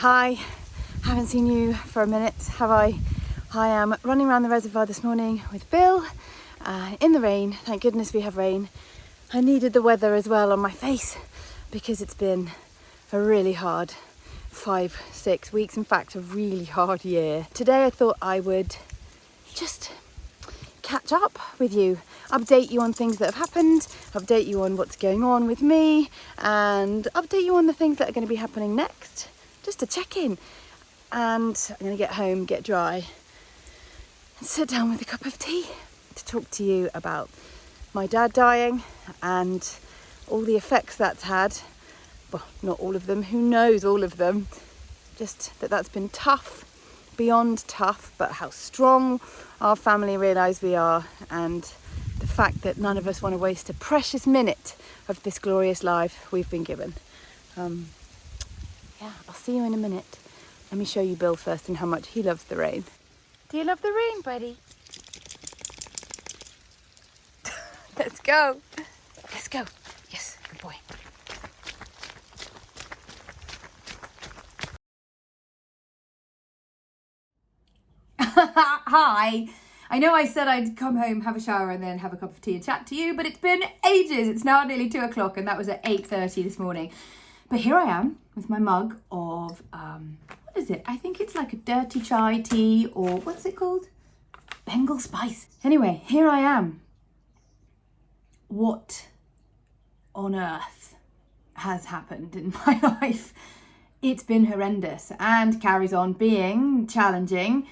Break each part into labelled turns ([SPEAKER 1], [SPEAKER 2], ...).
[SPEAKER 1] Hi, haven't seen you for a minute, have I? I am running around the reservoir this morning with Bill in the rain. Thank goodness we have rain. I needed the weather as well on my face because it's been a really hard 5-6 weeks, in fact a really hard year. Today I thought I would just catch up with you, update you on things that have happened, update you on what's going on with me, and update you on the things that are going to be happening next. Just to check in. And I'm going to get home, get dry, and sit down with a cup of tea to talk to you about my dad dying and all the effects that's had. Well, not all of them, who knows all of them. Just that's been tough, beyond tough, but how strong our family realise we are, and the fact that none of us want to waste a precious minute of this glorious life we've been given. Yeah, I'll see you in a minute. Let me show you Bill first and how much he loves the rain. Do you love the rain, buddy? Let's go. Let's go. Yes, good boy. Hi. I know I said I'd come home, have a shower and then have a cup of tea and chat to you, but it's been ages. It's now nearly 2 o'clock and that was at 8:30 this morning. But here I am with my mug of, what is it? I think it's like a dirty chai tea, or what's it called? Bengal spice. Anyway, here I am. What on earth has happened in my life? It's been horrendous and carries on being challenging.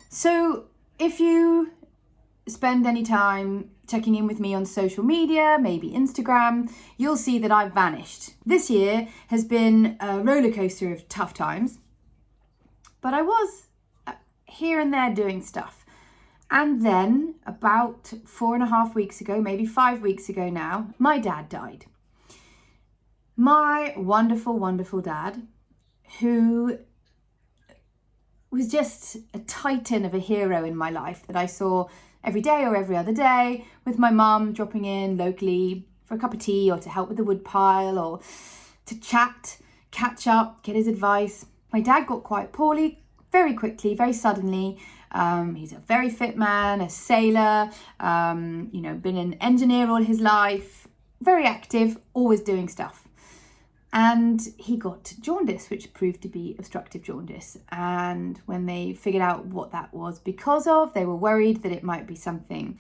[SPEAKER 1] So if you spend any time checking in with me on social media, maybe Instagram, you'll see that I've vanished. This year has been a roller coaster of tough times, but I was here and there doing stuff. And then about 4.5 weeks ago, maybe 5 weeks ago now, my dad died. My wonderful, wonderful dad, who was just a titan of a hero in my life that I saw every day or every other day, with my mum dropping in locally for a cup of tea or to help with the wood pile or to chat, catch up, get his advice. My dad got quite poorly very quickly, very suddenly. He's a very fit man, a sailor, been an engineer all his life, very active, always doing stuff. And he got jaundice, which proved to be obstructive jaundice. And when they figured out what that was because of, they were worried that it might be something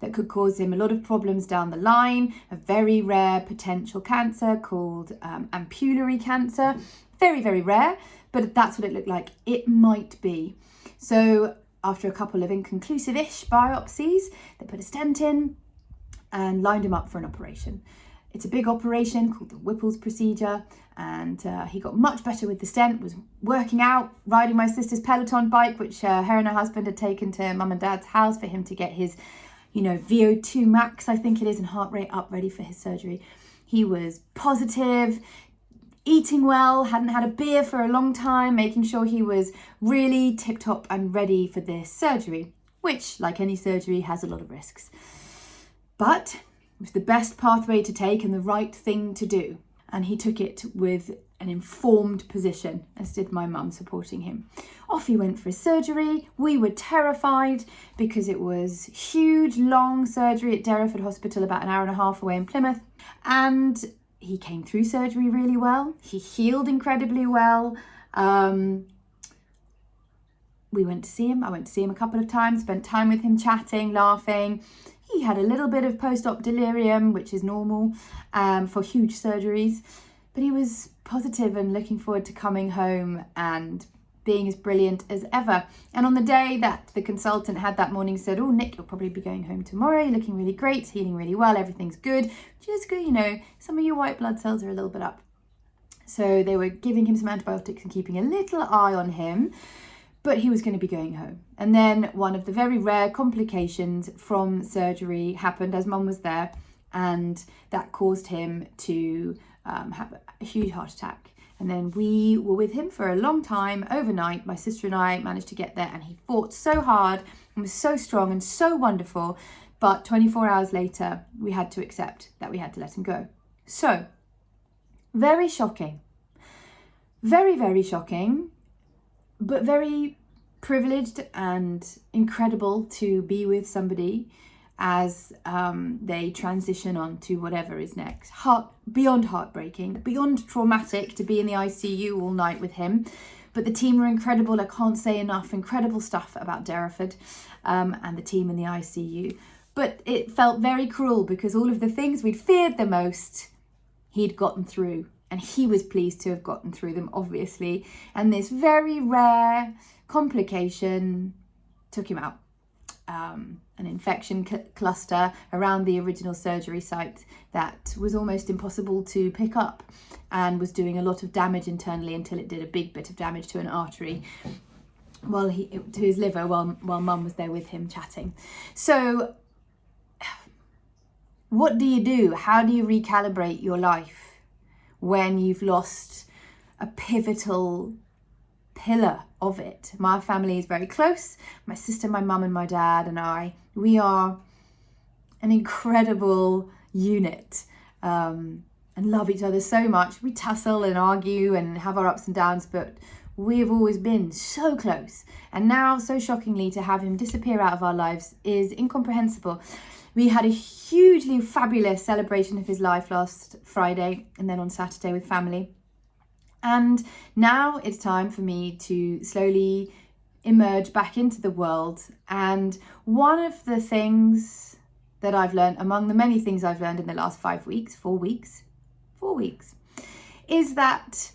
[SPEAKER 1] that could cause him a lot of problems down the line, a very rare potential cancer called ampullary cancer. Very, very rare, but that's what it looked like. It might be. So after a couple of inconclusive-ish biopsies, they put a stent in and lined him up for an operation. It's a big operation called the Whipple's procedure, and he got much better with the stent, was working out, riding my sister's Peloton bike, which her and her husband had taken to mum and dad's house for him to get his, VO2 max, I think it is, and heart rate up, ready for his surgery. He was positive, eating well, hadn't had a beer for a long time, making sure he was really tip-top and ready for this surgery, which, like any surgery, has a lot of risks. But it was the best pathway to take and the right thing to do. And he took it with an informed position, as did my mum supporting him. Off he went for his surgery. We were terrified because it was huge, long surgery at Derriford Hospital, about an hour and a half away in Plymouth. And he came through surgery really well. He healed incredibly well. We went to see him. I went to see him a couple of times, spent time with him chatting, laughing. He had a little bit of post-op delirium, which is normal for huge surgeries, but he was positive and looking forward to coming home and being as brilliant as ever. And on the day that the consultant had that morning said, "Oh, Nick, you'll probably be going home tomorrow. You're looking really great, healing really well, everything's good. Just good, some of your white blood cells are a little bit up." So they were giving him some antibiotics and keeping a little eye on him, but he was going to be going home. And then one of the very rare complications from surgery happened as mum was there, and that caused him to have a huge heart attack. And then we were with him for a long time, overnight. My sister and I managed to get there, and he fought so hard and was so strong and so wonderful. But 24 hours later, we had to accept that we had to let him go. So, very shocking. Very, very shocking, but very privileged and incredible to be with somebody as they transition on to whatever is next. Beyond heartbreaking, beyond traumatic to be in the ICU all night with him. But the team were incredible. I can't say enough incredible stuff about Derriford and the team in the ICU. But it felt very cruel because all of the things we'd feared the most, he'd gotten through. And he was pleased to have gotten through them, obviously. And this very rare complication took him out. An infection cluster around the original surgery site that was almost impossible to pick up and was doing a lot of damage internally until it did a big bit of damage to an artery to his liver while Mum was there with him chatting. So what do you do? How do you recalibrate your life when you've lost a pivotal pillar of it? My family is very close. My sister, my mum and my dad and I, we are an incredible unit and love each other so much. We tussle and argue and have our ups and downs, but we have always been so close. And now, so shockingly, to have him disappear out of our lives is incomprehensible. We had a hugely fabulous celebration of his life last Friday and then on Saturday with family. And now it's time for me to slowly emerge back into the world. And one of the things that I've learned, among the many things I've learned in the last 4 weeks, is that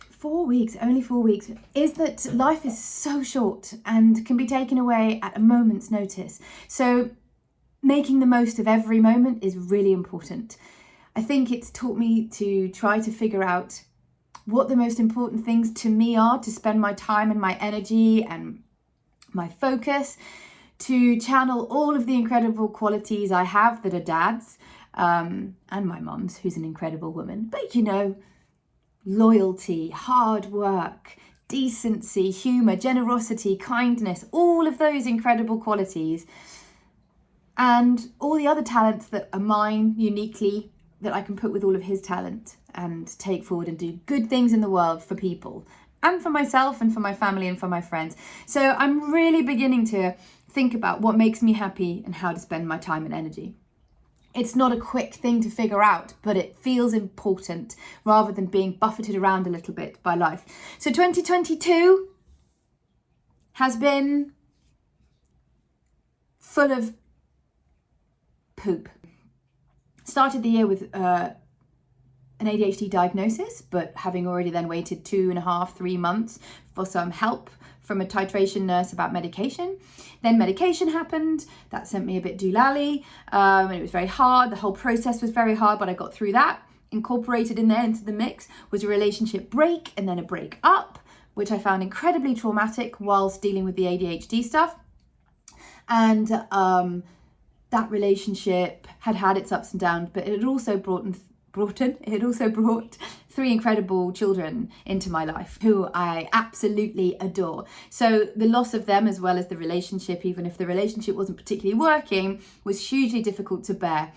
[SPEAKER 1] 4 weeks, only 4 weeks, is that life is so short and can be taken away at a moment's notice. So making the most of every moment is really important. I think it's taught me to try to figure out what the most important things to me are, to spend my time and my energy and my focus, to channel all of the incredible qualities I have that are Dad's, and my mum's, who's an incredible woman. But loyalty, hard work, decency, humour, generosity, kindness, all of those incredible qualities, and all the other talents that are mine uniquely, that I can put with all of his talent and take forward and do good things in the world for people and for myself and for my family and for my friends. So I'm really beginning to think about what makes me happy and how to spend my time and energy. It's not a quick thing to figure out, but it feels important rather than being buffeted around a little bit by life. So 2022 has been full of poop. Started the year with an ADHD diagnosis, but having already then waited 2.5-3 months for some help from a titration nurse about medication. Then medication happened. That sent me a bit doolally. And it was very hard. The whole process was very hard, but I got through that. Incorporated in there into the mix was a relationship break and then a break up, which I found incredibly traumatic whilst dealing with the ADHD stuff. And that relationship had its ups and downs, but it had also brought 3 incredible children into my life who I absolutely adore. So the loss of them, as well as the relationship, even if the relationship wasn't particularly working, was hugely difficult to bear.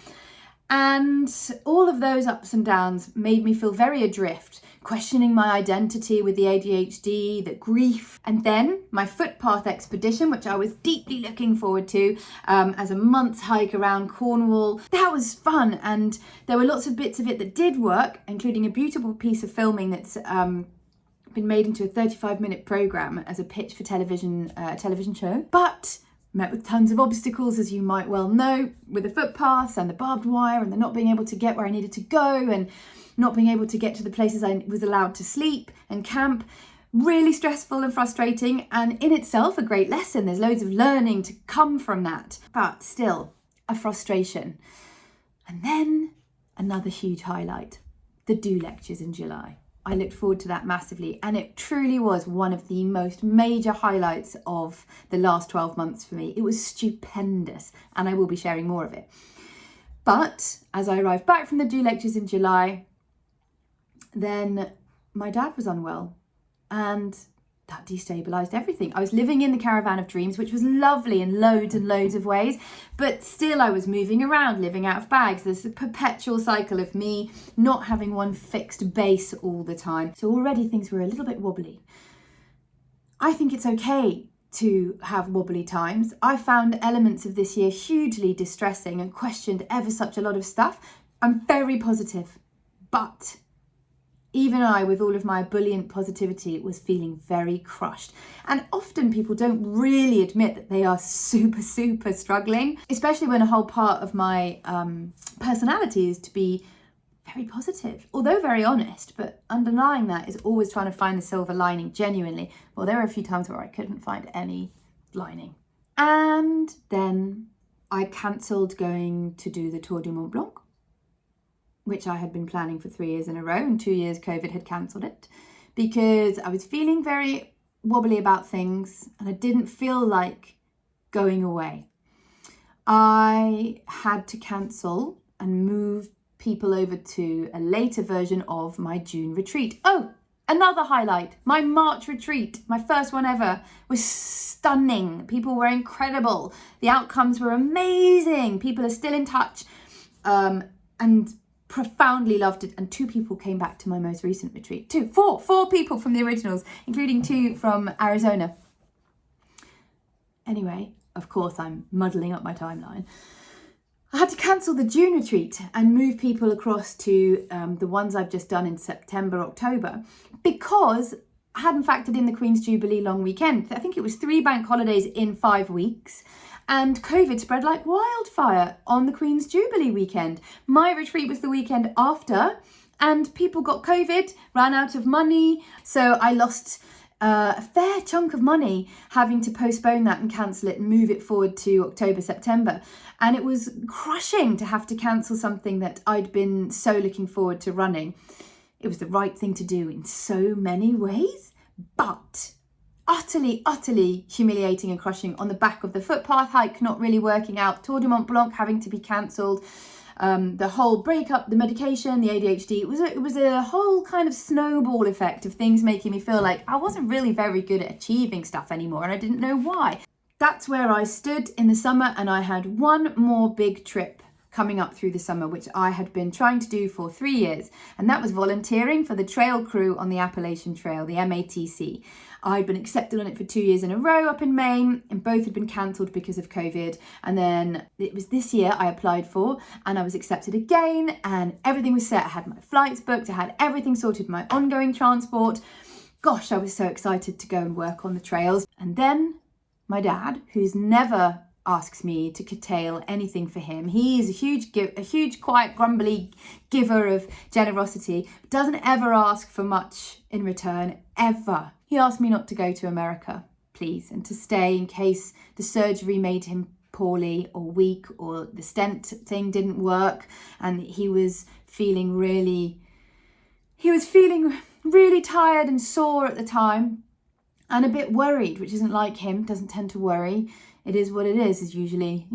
[SPEAKER 1] And all of those ups and downs made me feel very adrift, questioning my identity with the ADHD, the grief. And then my footpath expedition, which I was deeply looking forward to as a month's hike around Cornwall. That was fun. And there were lots of bits of it that did work, including a beautiful piece of filming that's been made into a 35-minute programme as a pitch for television show. But met with tons of obstacles, as you might well know, with the footpaths and the barbed wire and the not being able to get where I needed to go and not being able to get to the places I was allowed to sleep and camp. Really stressful and frustrating, and in itself a great lesson. There's loads of learning to come from that, but still a frustration. And then another huge highlight, the Do lectures in July. I looked forward to that massively, and it truly was one of the most major highlights of the last 12 months for me. It was stupendous, and I will be sharing more of it. But as I arrived back from the Do lectures in July, then my dad was unwell, and that destabilized everything. I was living in the caravan of dreams, which was lovely in loads and loads of ways, but still I was moving around, living out of bags. There's a perpetual cycle of me not having one fixed base all the time. So already things were a little bit wobbly. I think it's okay to have wobbly times. I found elements of this year hugely distressing and questioned ever such a lot of stuff. I'm very positive, but even I, with all of my ebullient positivity, was feeling very crushed. And often people don't really admit that they are super struggling, especially when a whole part of my personality is to be very positive, although very honest, but underlying that is always trying to find the silver lining genuinely. Well, there were a few times where I couldn't find any lining. And then I cancelled going to do the Tour du Mont Blanc, which I had been planning for 3 years in a row, and 2 years COVID had cancelled it because I was feeling very wobbly about things and I didn't feel like going away. I had to cancel and move people over to a later version of my June retreat. Oh, another highlight, my March retreat, my first one ever, was stunning. People were incredible. The outcomes were amazing. People are still in touch and profoundly loved it. And 2 people came back to my most recent retreat. Four people from the originals, including 2 from Arizona. Anyway, of course, I'm muddling up my timeline. I had to cancel the June retreat and move people across to the ones I've just done in September, October, because I hadn't factored in the Queen's Jubilee long weekend. I think it was 3 bank holidays in 5 weeks. And COVID spread like wildfire on the Queen's Jubilee weekend. My retreat was the weekend after, and people got COVID, ran out of money. So I lost a fair chunk of money having to postpone that and cancel it and move it forward to October, September. And it was crushing to have to cancel something that I'd been so looking forward to running. It was the right thing to do in so many ways, but utterly humiliating and crushing on the back of the footpath hike not really working out, Tour du Mont Blanc having to be cancelled, the whole breakup, the medication, the ADHD. It was a whole kind of snowball effect of things making me feel like I wasn't really very good at achieving stuff anymore, and I didn't know why. That's where I stood in the summer, and I had one more big trip coming up through the summer, which I had been trying to do for 3 years, and that was volunteering for the trail crew on the Appalachian Trail, the MATC. I'd been accepted on it for 2 years in a row up in Maine, and both had been cancelled because of COVID. And then it was this year I applied for, and I was accepted again, and everything was set. I had my flights booked, I had everything sorted, my ongoing transport. Gosh, I was so excited to go and work on the trails. And then my dad, who's never asks me to curtail anything for him. He's a huge, quiet, grumbly giver of generosity, doesn't ever ask for much in return, ever. He asked me not to go to America, please, and to stay in case the surgery made him poorly or weak or the stent thing didn't work, and he was feeling really tired and sore at the time and a bit worried, which isn't like him, doesn't tend to worry. It is what it is usually,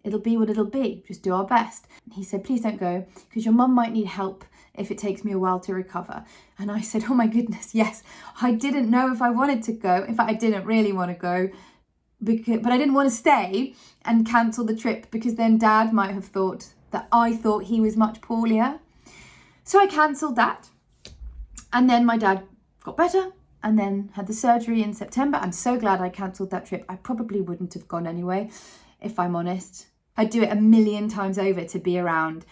[SPEAKER 1] it'll be what it'll be. Just do our best. He said, please don't go, because your mum might need help if it takes me a while to recover. And I said, oh my goodness, yes. I didn't know if I wanted to go. In fact, I didn't really want to go, but I didn't want to stay and cancel the trip, because then Dad might have thought that I thought he was much poorlier. So I cancelled that. And then my dad got better, and then had the surgery in September. I'm so glad I cancelled that trip. I probably wouldn't have gone anyway, if I'm honest. I'd do it 1,000,000 times over to be around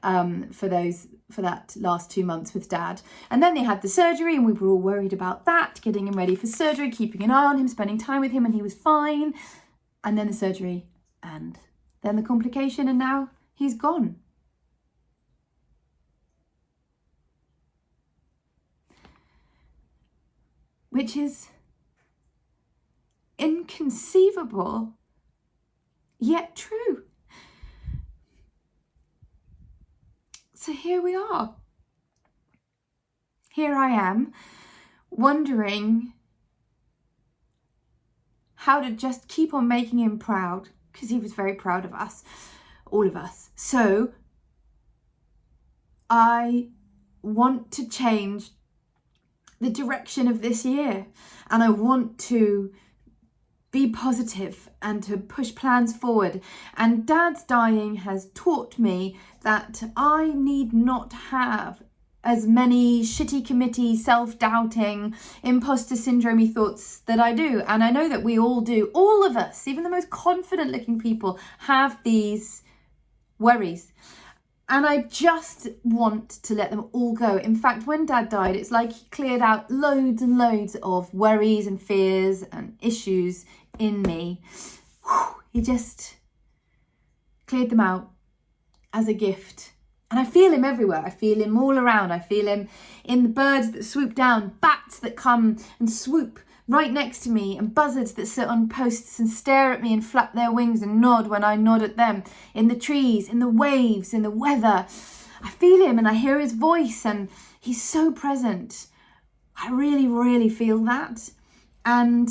[SPEAKER 1] for that last 2 months with Dad. And then they had the surgery, and we were all worried about that, getting him ready for surgery, keeping an eye on him, spending time with him, and he was fine. And then the surgery, and then the complication, and now he's gone. Which is inconceivable, yet true. So here we are. Here I am, wondering how to just keep on making him proud, because he was very proud of us, all of us. So I want to change the direction of this year. And I want to be positive and to push plans forward. And Dad's dying has taught me that I need not have as many shitty committee, self-doubting, imposter syndrome-y thoughts that I do. And I know that we all do. All of us, even the most confident looking people, have these worries. And I just want to let them all go. In fact, when Dad died, it's like he cleared out loads and loads of worries and fears and issues in me. He just cleared them out as a gift. And I feel him everywhere. I feel him all around. I feel him in the birds that swoop down, bats that come and swoop right next to me, and buzzards that sit on posts and stare at me and flap their wings and nod when I nod at them, in the trees, in the waves, in the weather. I feel him and I hear his voice, and he's so present. I really, really feel that. And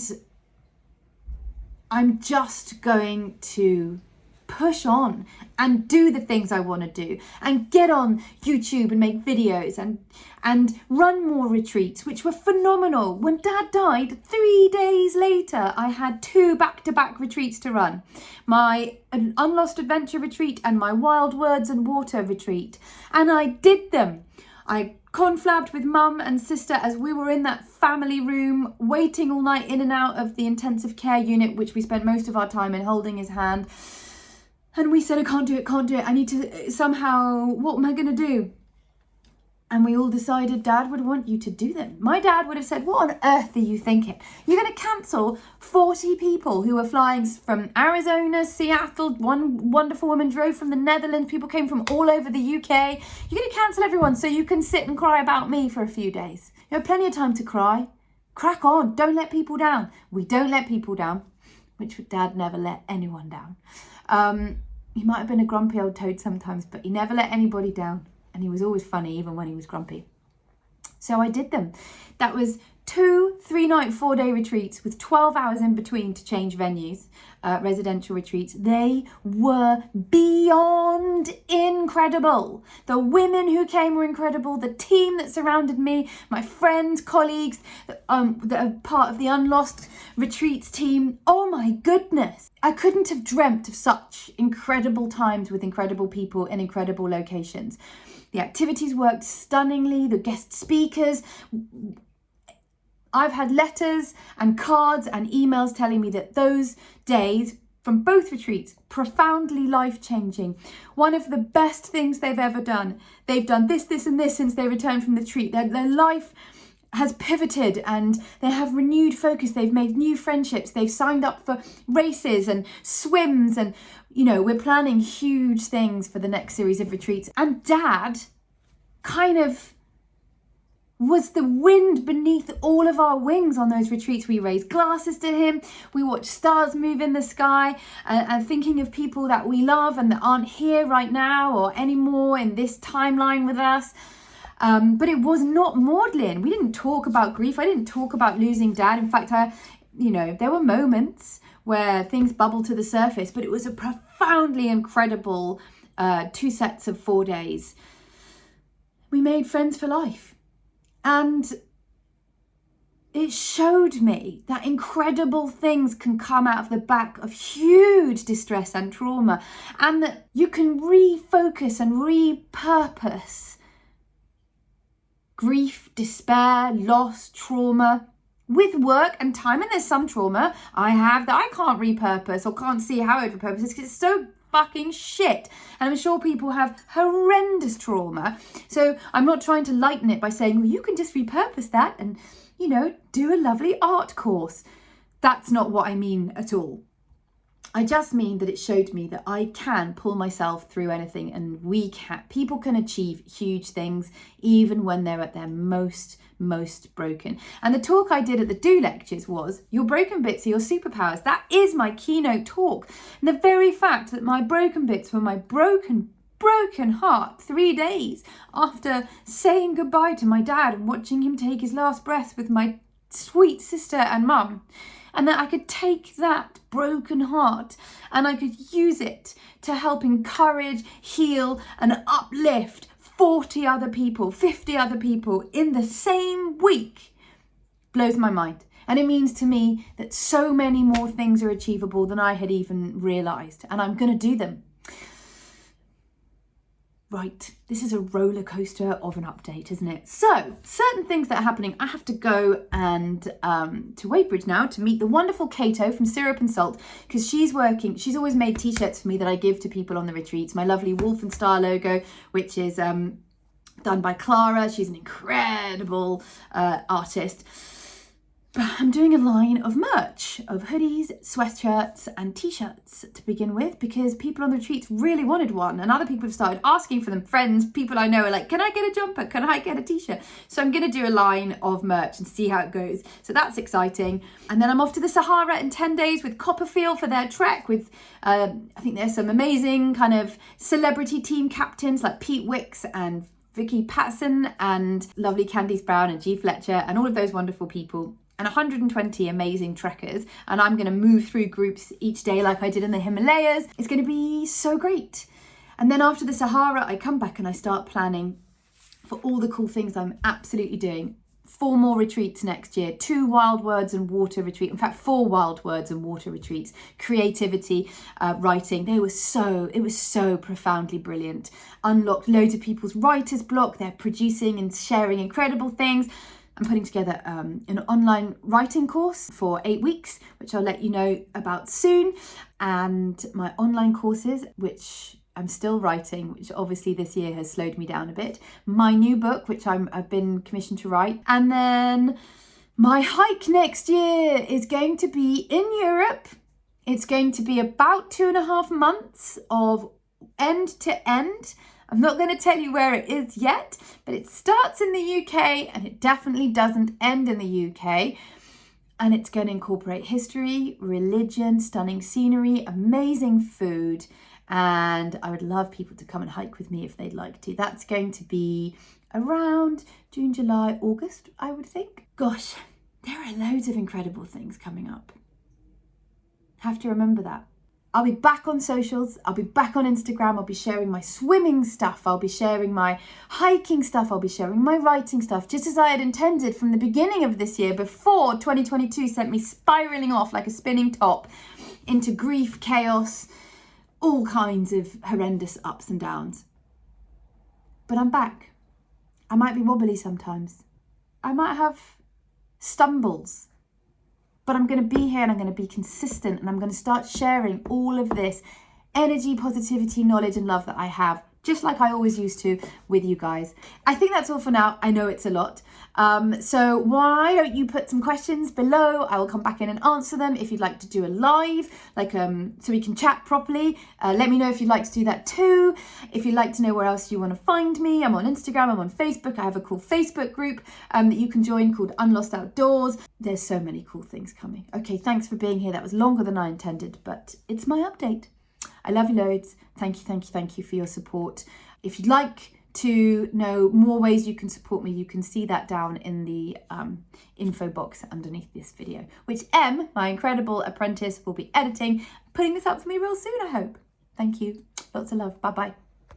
[SPEAKER 1] I'm just going to push on and do the things I want to do, and get on YouTube and make videos and run more retreats, which were phenomenal. When Dad died, 3 days later, I had 2 back-to-back retreats to run. My Unlost Adventure retreat and my Wild Words and Water retreat. And I did them. I conflabbed with Mum and Sister as we were in that family room, waiting all night in and out of the intensive care unit, which we spent most of our time in, holding his hand. And we said, I can't do it. I need to somehow, what am I going to do? And we all decided Dad would want you to do them. My dad would have said, what on earth are you thinking? You're going to cancel 40 people who were flying from Arizona, Seattle. One wonderful woman drove from the Netherlands. People came from all over the UK. You're going to cancel everyone so you can sit and cry about me for a few days. You have plenty of time to cry. Crack on. Don't let people down. We don't let people down, which Dad never let anyone down. He might have been a grumpy old toad sometimes, but he never let anybody down. And he was always funny, even when he was grumpy. So I did them. That was 2 3-night, 4-day retreats with 12 hours in between to change venues, residential retreats. They were beyond incredible. The women who came were incredible. The team that surrounded me, my friends, colleagues that are part of the Unlost Retreats team. Oh my goodness. I couldn't have dreamt of such incredible times with incredible people in incredible locations. The activities worked stunningly. The guest speakers. I've had letters and cards and emails telling me that those days from both retreats, profoundly life-changing. One of the best things they've ever done. They've done this, this and this since they returned from the retreat. Their life has pivoted and they have renewed focus. They've made new friendships. They've signed up for races and swims, and we're planning huge things for the next series of retreats. And Dad kind of was the wind beneath all of our wings on those retreats. We raised glasses to him. We watched stars move in the sky, and thinking of people that we love and that aren't here right now or anymore in this timeline with us. But it was not maudlin. We didn't talk about grief. I didn't talk about losing Dad. In fact, there were moments where things bubbled to the surface, but it was a profoundly incredible 2 sets of 4 days. We made friends for life. And it showed me that incredible things can come out of the back of huge distress and trauma, and that you can refocus and repurpose grief, despair, loss, trauma with work and time. And there's some trauma I have that I can't repurpose or can't see how I'd repurpose it because it's so fucking shit. And I'm sure people have horrendous trauma. So I'm not trying to lighten it by saying, well, you can just repurpose that and, do a lovely art course. That's not what I mean at all. I just mean that it showed me that I can pull myself through anything, and people can achieve huge things even when they're at their most broken. And the talk I did at the Do Lectures was, your broken bits are your superpowers. That is my keynote talk. And the very fact that my broken bits were my broken heart 3 days after saying goodbye to my dad and watching him take his last breath with my sweet sister and mum. And that I could take that broken heart and I could use it to help encourage, heal and uplift 40 other people, 50 other people in the same week blows my mind. And it means to me that so many more things are achievable than I had even realised. And I'm going to do them. Right, this is a roller coaster of an update, isn't it? So, certain things that are happening. I have to go and to Weybridge now to meet the wonderful Cato from Syrup and Salt, because she's always made t-shirts for me that I give to people on the retreats. My lovely Wolf and Star logo, which is done by Clara. She's an incredible artist. I'm doing a line of merch, of hoodies, sweatshirts and t-shirts to begin with, because people on the retreats really wanted one, and other people have started asking for them. Friends, people I know are like, can I get a jumper? Can I get a t-shirt? So I'm going to do a line of merch and see how it goes. So that's exciting. And then I'm off to the Sahara in 10 days with Copperfield for their trek with, I think there's some amazing kind of celebrity team captains like Pete Wicks and Vicky Patson and lovely Candice Brown and G Fletcher and all of those wonderful people. And 120 amazing trekkers, and I'm going to move through groups each day like I did in the Himalayas. It's going to be so great. And then after the Sahara, I come back and I start planning for all the cool things I'm absolutely doing. 4 more retreats next year, 2 wild words and water retreat. In fact, 4 wild words and water retreats. Creativity, writing. It was so profoundly brilliant. Unlocked loads of people's writer's block. They're producing and sharing incredible things. I'm putting together an online writing course for 8 weeks, which I'll let you know about soon. And my online courses, which I'm still writing, which obviously this year has slowed me down a bit. My new book, which I've been commissioned to write. And then my hike next year is going to be in Europe. It's going to be about 2.5 months of end to end. I'm not going to tell you where it is yet, but it starts in the UK and it definitely doesn't end in the UK. And it's going to incorporate history, religion, stunning scenery, amazing food. And I would love people to come and hike with me if they'd like to. That's going to be around June, July, August, I would think. Gosh, there are loads of incredible things coming up. Have to remember that. I'll be back on socials, I'll be back on Instagram, I'll be sharing my swimming stuff, I'll be sharing my hiking stuff, I'll be sharing my writing stuff, just as I had intended from the beginning of this year, before 2022 sent me spiralling off like a spinning top into grief, chaos, all kinds of horrendous ups and downs. But I'm back. I might be wobbly sometimes. I might have stumbles. But I'm going to be here and I'm going to be consistent, and I'm going to start sharing all of this energy, positivity, knowledge and love that I have, just like I always used to, with you guys. I think that's all for now. I know it's a lot. So why don't you put some questions below? I will come back in and answer them. If you'd like to do a live, like so we can chat properly, let me know if you'd like to do that too. If you'd like to know where else you want to find me, I'm on Instagram, I'm on Facebook. I have a cool Facebook group that you can join called Unlost Outdoors. There's so many cool things coming. Okay, thanks for being here. That was longer than I intended, but it's my update. I love you loads. Thank you for your support. If you'd like to know more ways you can support me, you can see that down in the info box underneath this video, which Em, my incredible apprentice, will be editing, putting this up for me real soon, I hope. Thank you. Lots of love. Bye-bye.